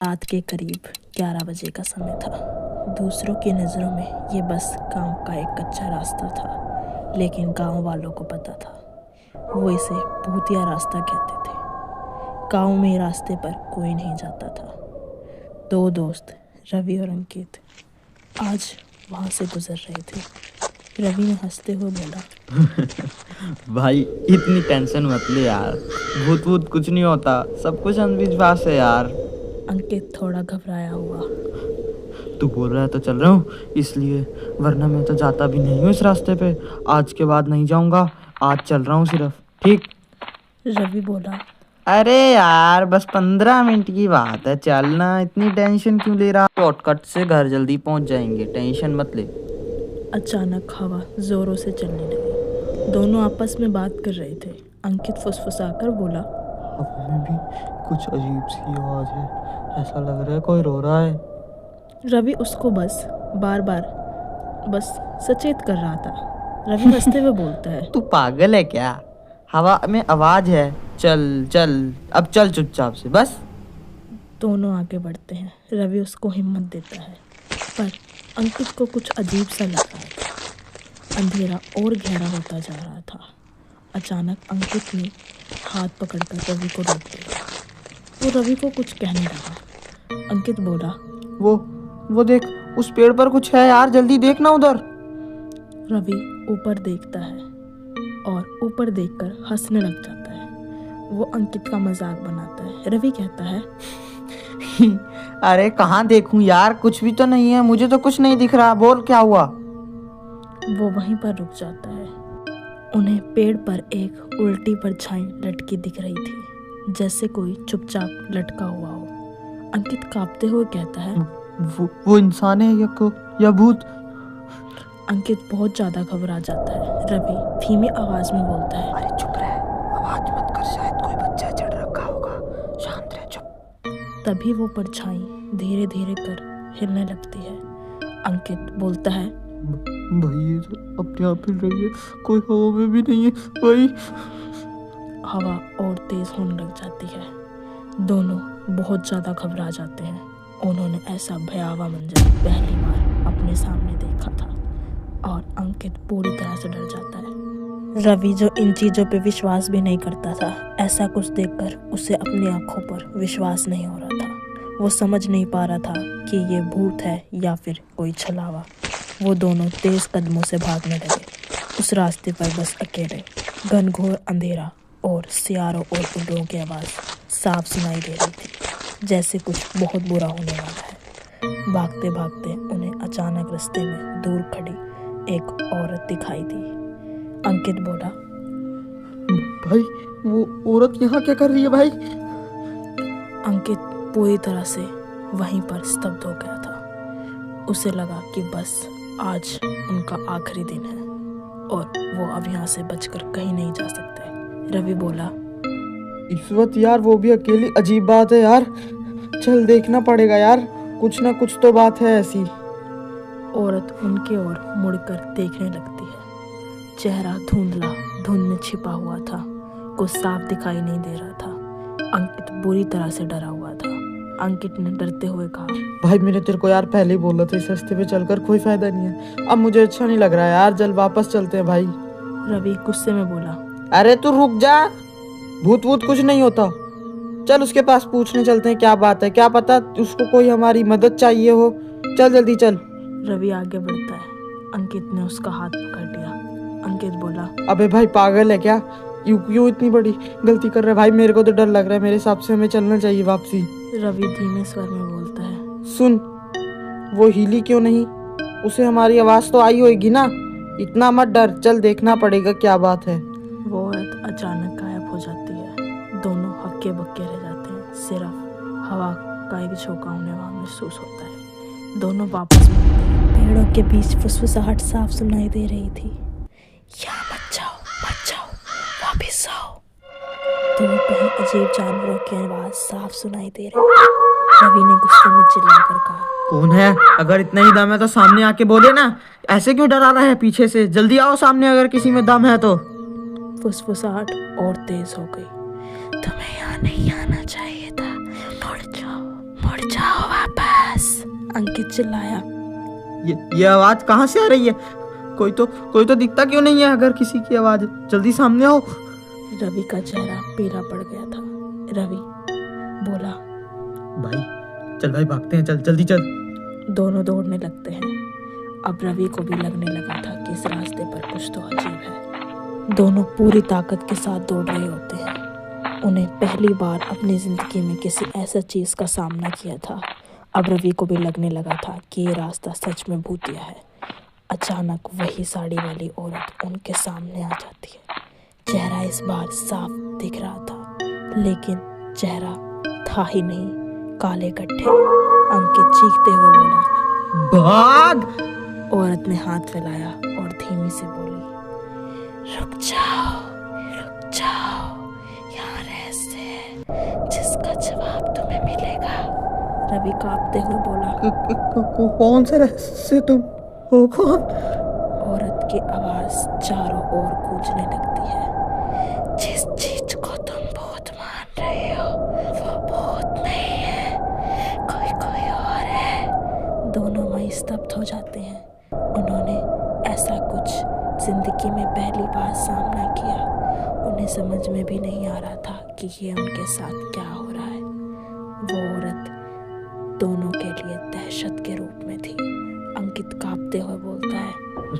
रात के करीब 11 बजे का समय था। दूसरों की नज़रों में ये बस गांव का एक कच्चा रास्ता था, लेकिन गांव वालों को पता था। वो इसे भूतिया रास्ता कहते थे। गांव में रास्ते पर कोई नहीं जाता था। दो दोस्त रवि और अंकित आज वहाँ से गुजर रहे थे। रवि ने हंसते हुए बोला, भाई इतनी टेंशन मत ले यार, भूत वूत कुछ नहीं होता, सब कुछ अंधविश्वास है यार। अंकित थोड़ा घबराया हुआ। तू बोल रहा है तो चल रहा हूँ इसलिए, वरना मैं तो जाता भी नहीं हूँ इस रास्ते पे। आज के बाद नहीं जाऊँगा, आज चल रहा हूँ सिर्फ, ठीक? रवि बोला, अरे यार बस 15 मिनट की बात है, चलना, इतनी टेंशन क्यों ले रहा? शॉर्टकट से घर जल्दी पहुँच जाएंगे, टेंशन मत ले। अचानक हवा जोरों से चलने लगी। दोनों आपस में बात कर रहे थे। अंकित फुसफुसाकर बोला, हवा में भी कुछ अजीब सी आवाज है, ऐसा लग रहा है कोई रो रहा है। रवि उसको बार बार सचेत कर रहा था। रवि हंसते हुए बोलता है, तू पागल है क्या? हवा में आवाज है, चल चल, अब चल चुपचाप से बस। दोनों आगे बढ़ते हैं। रवि उसको हिम्मत देता है, पर अंकित को कुछ अजीब सा लग रहा था। अंधेरा और गहरा होता जा रहा था। अचानक अंकित ने हाथ पकड़कर रवि को रोक दिया। वो रवि को कुछ कहने लगा। अंकित बोला, वो देख, उस पेड़ पर कुछ है यार, जल्दी देखना उधर। रवि ऊपर देखता है और ऊपर देखकर हंसने लग जाता है। वो अंकित का मजाक बनाता है। रवि कहता है, अरे कहाँ देखूं यार, कुछ भी तो नहीं है, मुझे तो कुछ नहीं दिख रहा, बोल क्या हुआ? वो वहीं पर रुक जाता है। उन्हें पेड़ पर एक उल्टी परछाई लटकी दिख रही थी, जैसे कोई चुपचाप लटका हुआ हो। अंकित कांपते हुए कहता है, वो इंसान है या भूत? अंकित बहुत ज्यादा घबरा जाता है। रवि धीमी आवाज में बोलता है, अरे चुप रह, आवाज मत कर, शायद कोई बच्चा चढ़ रखा होगा, शांत रह, चुप। तभी वो परछाई धीरे धीरे कर हिलने लगती है। अंकित बोलता है, भाई ये तो अपने आप हिल रही है, कोई हवा में भी नहीं है भाई। हवा और तेज होने लग जाती है। दोनों बहुत ज्यादा घबरा जाते हैं। उन्होंने ऐसा भयावह मंजर पहली बार अपने सामने देखा था और अंकित पूरी तरह से डर जाता है। रवि जो इन चीजों पे विश्वास भी नहीं करता था, ऐसा कुछ देखकर उसे अपनी आंखों पर विश्वास नहीं हो रहा था। वो समझ नहीं पा रहा था कि ये भूत है या फिर कोई छलावा। वो दोनों तेज कदमों से भागने लगे। उस रास्ते पर बस अकेले, घनघोर अंधेरा और सियारों और उल्लुओं की आवाज़ साफ सुनाई दे रही थी, जैसे कुछ बहुत बुरा होने वाला है। भागते भागते उन्हें अचानक रास्ते में दूर खड़ी एक औरत दिखाई दी। अंकित बोला, भाई वो औरत यहाँ क्या कर रही है भाई? अंकित पूरी तरह से वहीं पर स्तब्ध हो गया था। उसे लगा कि बस आज उनका आखिरी दिन है और वो अब यहाँ से बचकर कहीं नहीं जा सकते। रवि बोला, इस वक्त यार वो भी अकेली, अजीब बात है यार, चल देखना पड़ेगा यार, कुछ ना कुछ तो बात है ऐसी। औरत उनके ओर मुड़कर देखने लगती है। चेहरा धुंधला, धुंध में छिपा हुआ था, कुछ साफ दिखाई नहीं दे रहा था। अंकित बुरी तरह से डरा हुआ था। अंकित ने डरते हुए कहा, भाई मैंने तेरे को यार पहले ही बोला था, इस रास्ते पे चलकर कोई फायदा नहीं है, अब मुझे अच्छा नहीं लग रहा है यार, चल वापस चलते हैं भाई। रवि गुस्से में बोला, अरे तू रुक जा, भूत वूत कुछ नहीं होता, चल उसके पास पूछने चलते हैं क्या बात है, क्या पता उसको कोई हमारी मदद चाहिए हो, चल जल्दी चल। रवि आगे बढ़ता है। अंकित ने उसका हाथ पकड़ लिया। अंकित बोला, अबे भाई पागल है क्या, क्यों इतनी बड़ी गलती कर रहा है भाई, मेरे को तो डर लग रहा है, मेरे हिसाब से हमें चलना चाहिए वापसी। रवि धीमे स्वर में बोलता है, सुन, वो हिली क्यों नहीं, उसे हमारी आवाज तो आई होगी ना, इतना मत डर, चल देखना पड़ेगा क्या बात है। वो औरत अचानक गायब हो जाती है। दोनों हक्के बक्के रह जाते हैं। सिर्फ हवा का एक झोंका उन्हें वहां महसूस होता है। दोनों वापस मुड़ते हैं। पेड़ों के बीच फुसफुसाहट साफ सुनाई दे रही थी, यहाँ मत जाओ, वापिस आओ। दूर कहीं अजीब जानवरों की आवाज साफ सुनाई दे रही थी। रवि ने गुस्से में चिल्लाकर कहा, कौन है? अगर इतना ही दम है तो सामने आके बोले ना, ऐसे क्यों डरा रहा है पीछे से, जल्दी आओ सामने अगर किसी में दम है तो। फुसफुसाहट और तेज हो गई, तुम्हें यहाँ नहीं आना चाहिए था, मुड़ जाओ वापस, अंकित चिल्लाया। ये आवाज कहाँ से आ रही है? कोई तो दिखता क्यों नहीं है? अगर किसी की आवाज, जल्दी सामने आओ। रवि का चेहरा पीला पड़ गया था। रवि बोला, भाई चल भाई, भागते हैं, चल जल्दी चल। दोनों दौड़ने लगते हैं। अब रवि को भी लगने लगा था कि इस रास्ते पर कुछ तो अजीब है। दोनों पूरी ताकत के साथ दौड़ रहे होते हैं। उन्हें पहली बार अपनी जिंदगी में किसी ऐसा चीज का सामना किया था। अब रवि को भी लगने लगा था कि ये रास्ता सच में भूतिया है। अचानक वही साड़ी वाली औरत उनके सामने आ जाती है। चेहरा इस बार साफ दिख रहा था, लेकिन चेहरा था ही नहीं, काले गड्ढे। अंकित चीखते हुए बोला, भाग! औरत ने हाथ फैलाया और धीमी से बोली, रुक जाओ, यहाँ रहस्य है जिसका जवाब तुम्हें मिलेगा। रवि कांपते हुए बोला, कौन सा रहस्य? तुम हो कौन? औरत की आवाज चारों ओर गूंजने लगती है, जिस चीज को तुम बहुत मान रहे हो वो भूत नहीं है, कोई और है। दोनों वहीं स्तब्ध हो जाते हैं। उन्होंने ऐसा कुछ जिंदगी में पहली बार सामना किया। उन्हें समझ में भी नहीं आ रहा था कि ये उनके साथ क्या हो रहा है। वो औरत दोनों के लिए दहशत के रूप में थी। अंकित कांपते हुए बोलता है,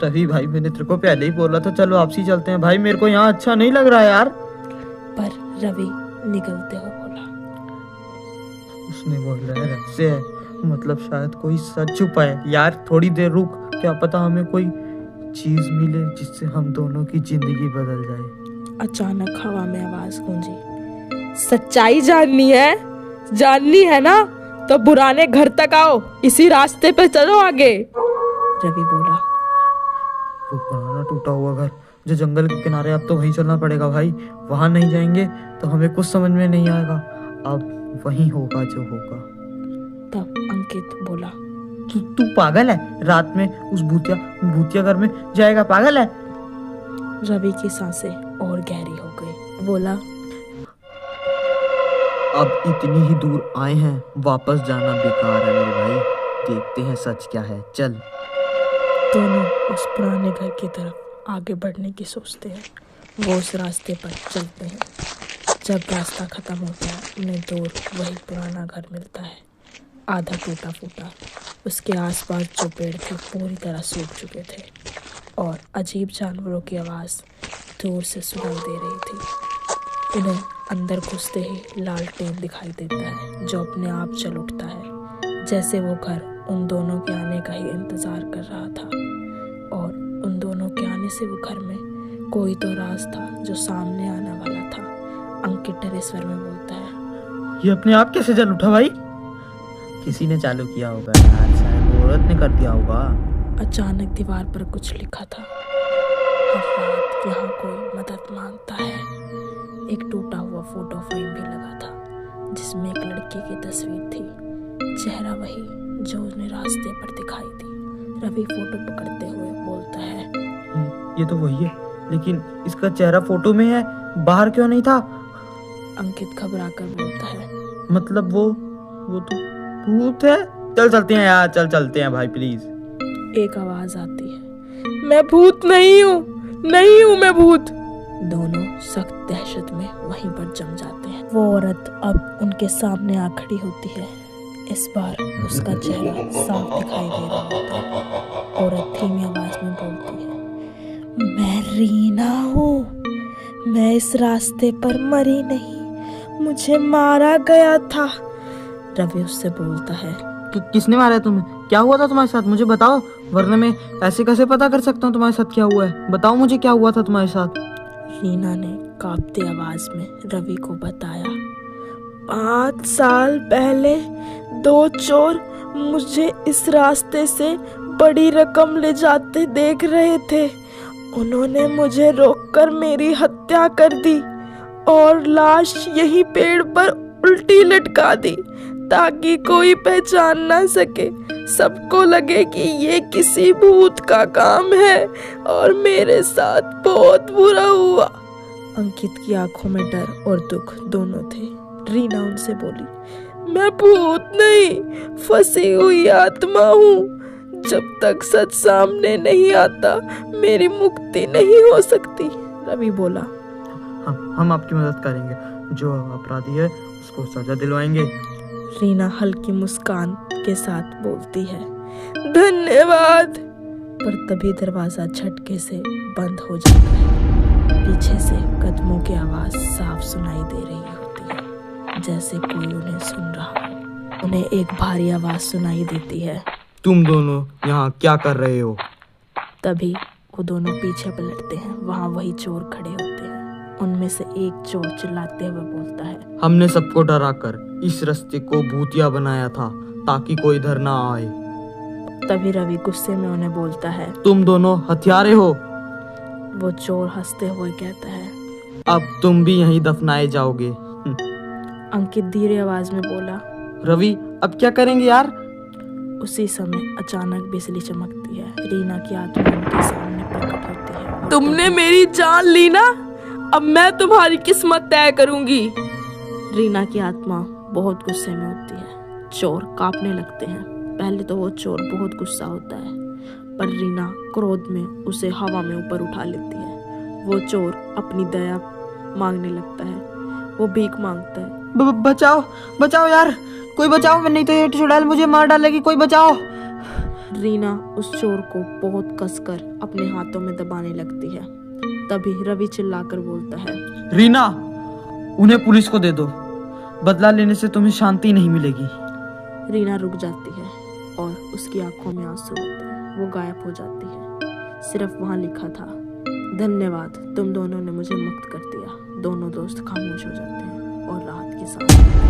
रवि भाई, मैंने तेरे को पहले ही बोला था, चलो वापसी चलते हैं भाई, मेरे को यहाँ अच्छा नहीं लग रहा यार। पर रवि निगलते हुए बोला, उसने बोला है रहस्य है, मतलब शायद कोई सच छुपा है। यार थोड़ी देर रुक, क्या पता हमें कोई चीज मिले जिससे हम दोनों की जिंदगी बदल जाए। अचानक हवा में आवाज गूंजी, सच्चाई जाननी है ना, तो पुराने घर तक आओ, इसी रास्ते पे चलो आगे। रवि बोला, वो पुराना टूटा हुआ घर जो जंगल के किनारे, अब तो वहीं चलना पड़ेगा भाई। वहां नहीं जाएंगे तो हमें कुछ समझ में नहीं आएगा। अब वहीं होगा जो होगा। तब अंकित बोला, तू पागल है? रात में उस भूतिया घर में जाएगा? पागल है? रवि की सांसें और गहरी हो गई। बोला, अब इतनी ही दूर आए हैं, वापस जाना बेकार है मेरे भाई। देखते हैं सच क्या है, चल। दोनों उस पुराने घर की तरफ आगे बढ़ने की सोचते हैं। वो उस रास्ते पर चलते हैं। जब रास्ता खत्म होता है, उन्हें दूर वही पुराना घर मिलता है, आधा टूटा फूटा। उसके आसपास जो पेड़ थे पूरी तरह सूख चुके थे और अजीब जानवरों की आवाज़ दूर से सुनाई दे रही थी। उन्हें अंदर घुसते ही लालटेन दिखाई देता है जो अपने आप चल उठता है, जैसे वो घर उन दोनों के आने का ही इंतजार कर रहा था। और उन दोनों के आने से वो घर में कोई तो राज था जो सामने आने वाला था। अंकित डरे स्वर में बोलता है, ये अपने आप कैसे जल उठा भाई? किसी ने चालू किया होगा यार, शायद औरत ने कर दिया होगा। अचानक दीवार पर कुछ लिखा था, हर रात यहाँ कोई मदद मांगता है। एक टूटा हुआ फोटो फ्रेम भी लगा था जिसमें एक लड़के की तस्वीर थी, चेहरा वही जो उन्हें रास्ते पर दिखाई दी। रवि फोटो पकड़ते हुए बोलता है, ये तो वही है, लेकिन इसका चेहरा फोटो में है, बाहर क्यों नहीं था? अंकित घबराकर बोलता है, मतलब वो तो भूत है। चल चलते हैं यार, चल चलते हैं भाई प्लीज। एक आवाज आती है, मैं भूत नहीं हूँ मैं भूत। दोनों सख्त दहशत में वहीं पर जम जाते हैं। वो औरत अब उनके सामने आ खड़ी होती है। इस बार उसका चेहरा साफ दिखाई दे रहा होता है। औरत धीमी आवाज में बोलती है, मैं रीना हूँ, मैं इस रास्ते पर मरी नहीं, मुझे मारा गया था। रवि उससे बोलता है, किसने मारा है तुम्हें? क्या हुआ था तुम्हारे साथ? मुझे बताओ, वरना मैं ऐसे कैसे पता कर सकता हूँ तुम्हारे साथ क्या हुआ है। बताओ मुझे क्या हुआ था तुम्हारे साथ। रीना ने कांपते आवाज में रवि को बताया, 5 साल पहले 2 चोर मुझे इस रास्ते से बड़ी रकम ले जाते देख रहे थे। उन्होंने मुझे रोककर मेरी हत्या कर दी और लाश यही पेड़ पर उल्टी लटका दी ताकि कोई पहचान ना सके। सबको लगे कि ये किसी भूत का काम है और मेरे साथ बहुत बुरा हुआ। अंकित की आंखों में डर और दुख दोनों थे। रीना उनसे बोली, मैं भूत नहीं, फंसी हुई आत्मा हूँ। जब तक सच सामने नहीं आता मेरी मुक्ति नहीं हो सकती। रवि बोला। हम आपकी मदद करेंगे, जो अपराधी है उसको सजा दिलवाएंगे। रीना हल्की मुस्कान के साथ बोलती है, धन्यवाद। पर तभी दरवाजा झटके से बंद हो जाता है। पीछे से कदमों की आवाज साफ सुनाई दे रही होती है, जैसे कोई उन्हें सुन रहा हो। उन्हें एक भारी आवाज सुनाई देती है, तुम दोनों यहाँ क्या कर रहे हो? तभी वो दोनों पीछे पलटते हैं। वहाँ वही चोर खड़े होते हैं। उनमें से एक चोर चिल्लाते हुए बोलता है, हमने सबको डराकर इस रास्ते को भूतिया बनाया था ताकि कोई इधर ना आए। तभी रवि गुस्से में उन्हें बोलता है, तुम दोनों हथियारे हो। वो चोर हंसते हुए कहता है, अब तुम भी यहीं दफनाए जाओगे। अंकित धीरे आवाज में बोला। रवि अब क्या करेंगे यार? उसी समय अचानक बिजली चमकती है। रीना की आत्मा उनके सामने प्रकट होती है। तुमने मेरी जान ली ना, अब मैं तुम्हारी किस्मत तय करूंगी। रीना की आत्मा बहुत गुस्से में होती है। चोर कांपने लगते हैं। पहले तो वो चोर बहुत गुस्सा होता है, पर रीना क्रोध में उसे हवा में ऊपर उठा लेती है। वो चोर अपनी दया मांगने लगता है। वो भीख मांगता है, बचाओ बचाओ यार, कोई बचाओ, नहीं तो ये चुड़ैल मुझे मार डालेगी, कोई बचाओ। रीना उस चोर को बहुत कसकर अपने हाथों में दबाने लगती है। तभी रवि चिल्लाकर बोलता है, रीना उन्हें पुलिस को दे दो, बदला लेने से तुम्हें शांति नहीं मिलेगी। रीना रुक जाती है और उसकी आंखों में आंसू होते हैं। वो गायब हो जाती है। सिर्फ वहाँ लिखा था, धन्यवाद, तुम दोनों ने मुझे मुक्त कर दिया। दोनों दोस्त खामोश हो जाते हैं और राहत के साथ